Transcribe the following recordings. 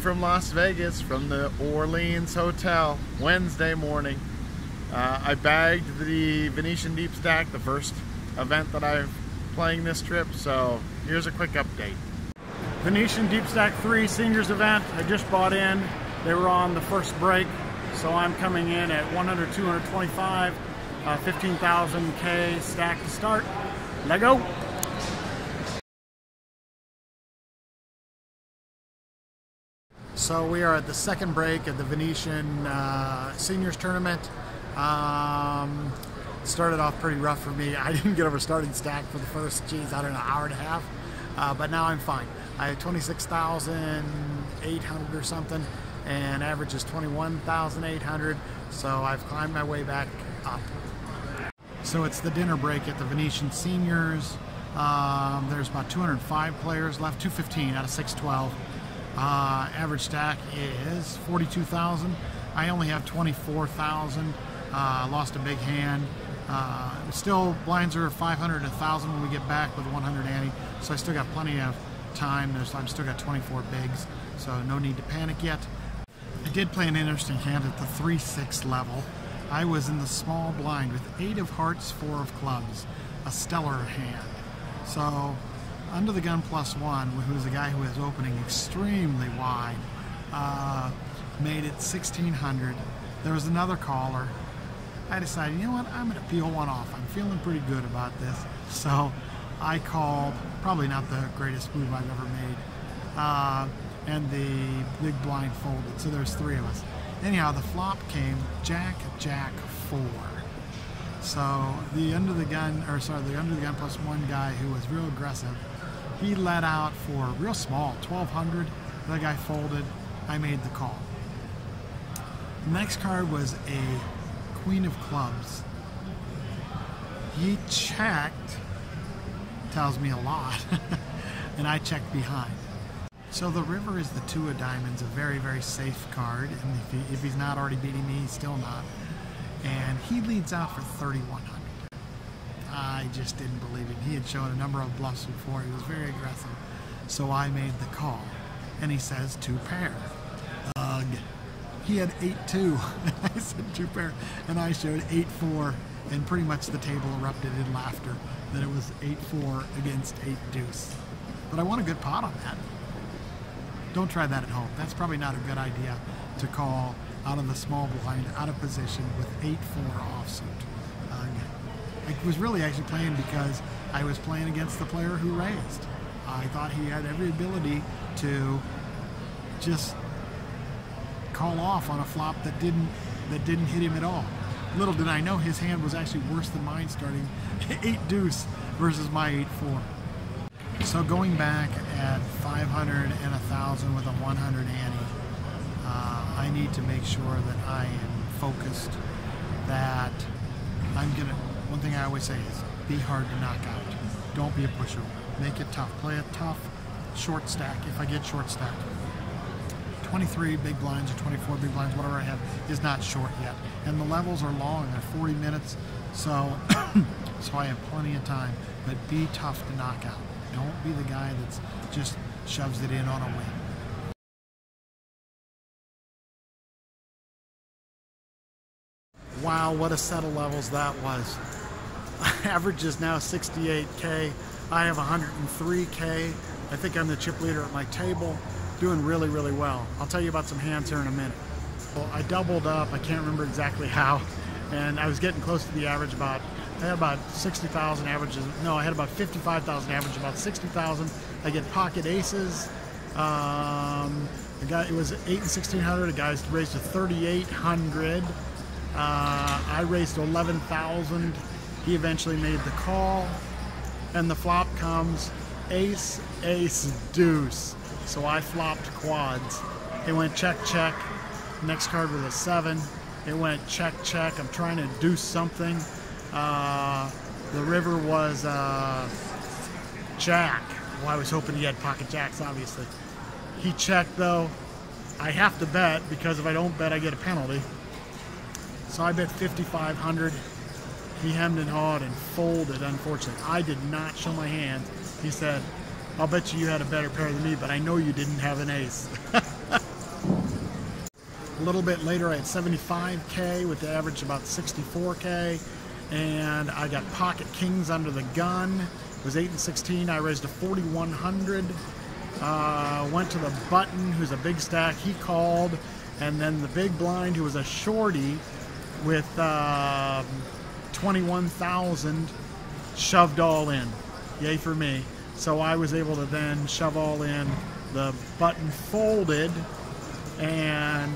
from Las Vegas, from the Orleans Hotel, Wednesday morning. I bagged the Venetian Deepstack, the first event that I'm playing this trip, so here's a quick update. Venetian Deepstack III Seniors event, I just bought in. They were on the first break, so I'm coming in at 100, 225, 15,000 K stack to start. Let go! So we are at the second break of the Venetian Seniors tournament. Started off pretty rough for me. I didn't get over starting stack for the first, I don't know, hour and a half. But now I'm fine. I have 26,800 or something, and average is 21,800. So I've climbed my way back up. So it's the dinner break at the Venetian Seniors. There's about 205 players left, 215 out of 612. Average stack is 42,000. I only have 24,000. Lost a big hand. Still, blinds are 500 and 1,000 when we get back with 100 ante. So I still got plenty of time. I've still got 24 bigs, so no need to panic yet. I did play an interesting hand at the 3-6 level. I was in the small blind with 8 of hearts, 4 of clubs. A stellar hand. So under the gun +1, who's the guy who is opening extremely wide, made it 1,600. There was another caller. I decided, you know what, I'm going to peel one off. I'm feeling pretty good about this. So I called, probably not the greatest move I've ever made, and the big blind folded. So there's 3 of us. Anyhow, the flop came Jack, Jack, 4. So the under the gun +1 guy who was real aggressive, he let out for real small, 1,200. That guy folded. I made the call. The next card was a Queen of Clubs. He checked, tells me a lot, and I checked behind. So the river is the 2 of diamonds, a very, very safe card, and if he's not already beating me, he's still not. And he leads out for 3,100. I just didn't believe him. He had shown a number of bluffs before. He was very aggressive. So I made the call, and he says 2 pair. Ugh. He had 8-2. I said 2 pair, and I showed 8-4, and pretty much the table erupted in laughter that it was 8-4 against 8 deuce. But I won a good pot on that. Don't try that at home. That's probably not a good idea to call out of the small blind, out of position with 8-4 offsuit. I was really actually playing because I was playing against the player who raised. I thought he had every ability to just call off on a flop that didn't hit him at all. Little did I know his hand was actually worse than mine, starting 8 deuce versus my 8-4. So going back at 500 and 1,000 with a 100 ante, I need to make sure that I am focused, that one thing I always say is be hard to knock out. Don't be a pushover. Make it tough. Play a tough short stack if I get short stacked. 23 big blinds or 24 big blinds, whatever I have, is not short yet. And the levels are long, they're 40 minutes, so so I have plenty of time, but be tough to knock out. Don't be the guy that's just shoves it in on a win. Wow, what a set of levels that was. Average is now 68K. I have 103K. I think I'm the chip leader at my table. Doing really, really well. I'll tell you about some hands here in a minute. Well, I doubled up, I can't remember exactly how, and I was getting close to the average. I had about 60,000 averages. No, I had about 55,000 average, about 60,000. I get pocket aces. It was 8 and 1,600. A guy's raised to 3,800. I raised to 11,000. He eventually made the call, and the flop comes ace, ace, deuce. So I flopped quads. It went check, check. Next card was a 7. It went check, check. I'm trying to do something. The river was jack. Well, I was hoping he had pocket jacks, obviously. He checked, though. I have to bet, because if I don't bet, I get a penalty. So I bet 5,500. He hemmed and hawed and folded, unfortunately. I did not show my hand. He said, I'll bet you had a better pair than me, but I know you didn't have an ace. A little bit later I had 75K with the average about 64K. And I got pocket kings under the gun. It was 8 and 16. I raised to 4,100. Went to the button, who's a big stack. He called. And then the big blind, who was a shorty with 21,000, shoved all in. Yay for me. So I was able to then shove all in. The button folded, and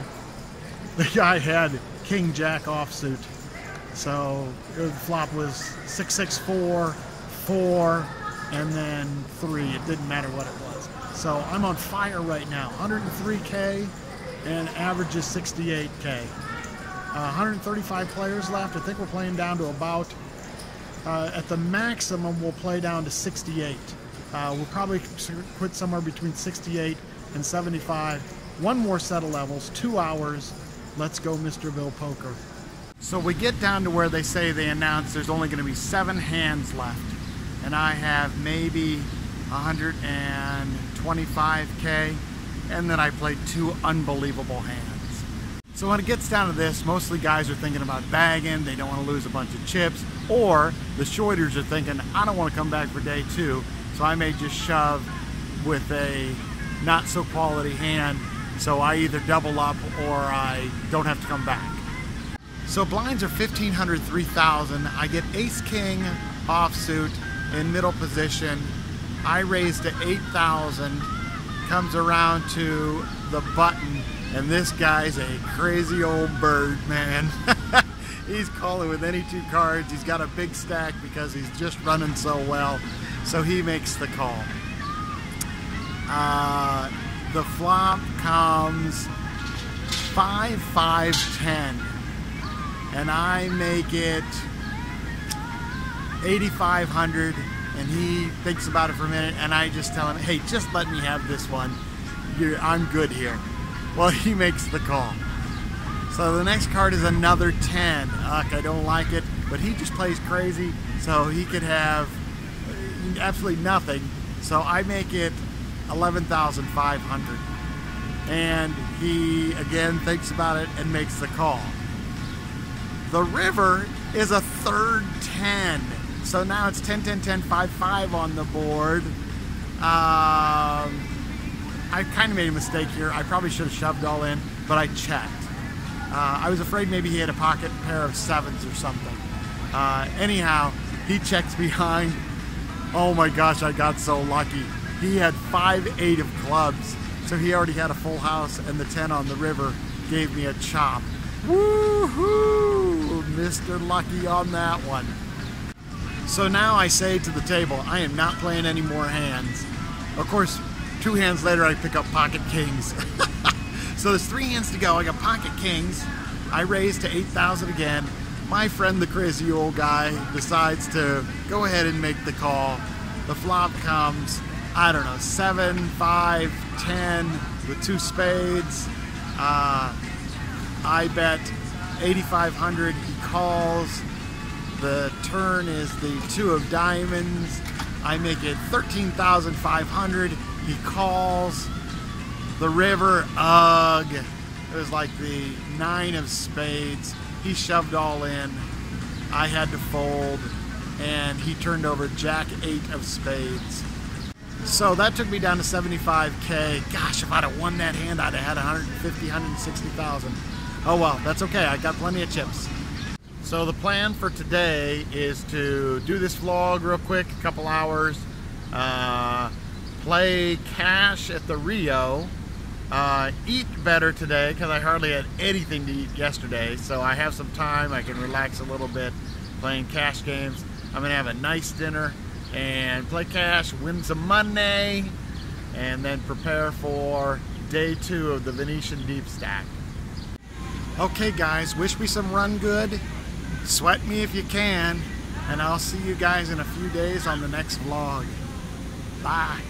the guy had king jack offsuit. So the flop was 6, 6, 4, 4, and then 3. It didn't matter what it was. So I'm on fire right now. 103K and average is 68K. 135 players left. I think we're playing down to about, at the maximum, we'll play down to 68. We'll probably quit somewhere between 68 and 75. One more set of levels, 2 hours. Let's go MrBill poker. So we get down to where they say they announce there's only going to be 7 hands left. And I have maybe 125K. And then I played 2 unbelievable hands. So when it gets down to this, mostly guys are thinking about bagging. They don't want to lose a bunch of chips. Or the shorters are thinking, I don't want to come back for day 2. So I may just shove with a not so quality hand. So I either double up or I don't have to come back. So blinds are 1,500, 3,000. I get ace king offsuit in middle position. I raise to 8,000. Comes around to the button, and this guy's a crazy old bird, man. He's calling with any 2 cards. He's got a big stack because he's just running so well. So he makes the call. The flop comes 5, 5, 10. And I make it 8,500, and he thinks about it for a minute, and I just tell him, hey, just let me have this one. I'm good here. Well, he makes the call. So the next card is another 10. Ugh, I don't like it, but he just plays crazy, so he could have absolutely nothing. So I make it 11,500. And he, again, thinks about it and makes the call. The river is a third 10. So now it's 10, 10, 10, 5, 5 on the board. I kind of made a mistake here. I probably should have shoved all in, but I checked. I was afraid maybe he had a pocket pair of 7s or something. Anyhow, he checks behind. Oh my gosh, I got so lucky. He had 5, 8 of clubs. So he already had a full house, and the 10 on the river gave me a chop. Woohoo! Mr. Lucky on that one. So now I say to the table, I am not playing any more hands. Of course, 2 hands later I pick up pocket kings. So there's 3 hands to go. I got pocket kings. I raise to 8,000 again. My friend, the crazy old guy, decides to go ahead and make the call. The flop comes, I don't know, 7, 5, 10 with 2 spades. I bet 8,500. He calls. The turn is the 2 of diamonds. I make it 13,500. He calls. The river, ugh. It was like the 9 of spades. He shoved all in. I had to fold, and he turned over Jack 8 of spades. So that took me down to 75K. Gosh, if I'd have won that hand, I'd have had 150, 160,000. Oh well, that's okay. I got plenty of chips. So the plan for today is to do this vlog real quick, a couple hours, play cash at the Rio, eat better today because I hardly had anything to eat yesterday, so I have some time. I can relax a little bit playing cash games. I'm gonna have a nice dinner and play cash, win some money, and then prepare for day 2 of the Venetian Deepstack. Okay guys, wish me some run good, sweat me if you can, and I'll see you guys in a few days on the next vlog. Bye.